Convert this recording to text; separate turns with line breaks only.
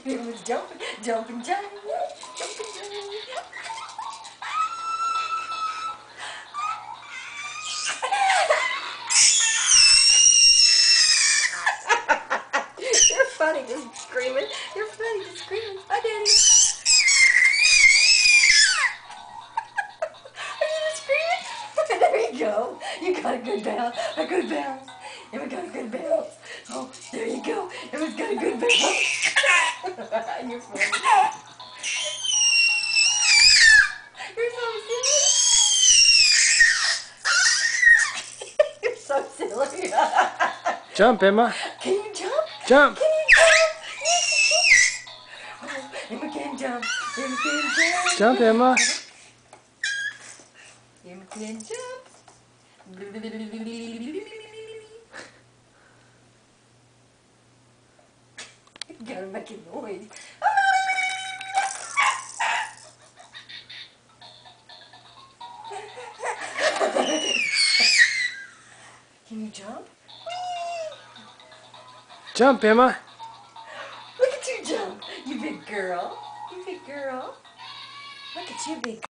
It was jumping, jumping, jumping, jumping, jumping. You're funny just screaming. You're funny just screaming. Hi, Daddy. Are you just screaming? There you go. You got a good bounce. A good bounce. Emma got a good bounce. Oh, there you go. Emma's got a good bounce. You're funny. You're so silly. You're so silly.
Jump, Emma.
Can you jump?
Jump.
Can you jump? Yes, you can. Oh, Emma can jump. Emma can jump.
Jump, Emma.
Emma can jump. You gotta make a noise. Can you jump?
Jump, Emma.
Look at you jump, you big girl. You big girl. Look at you, big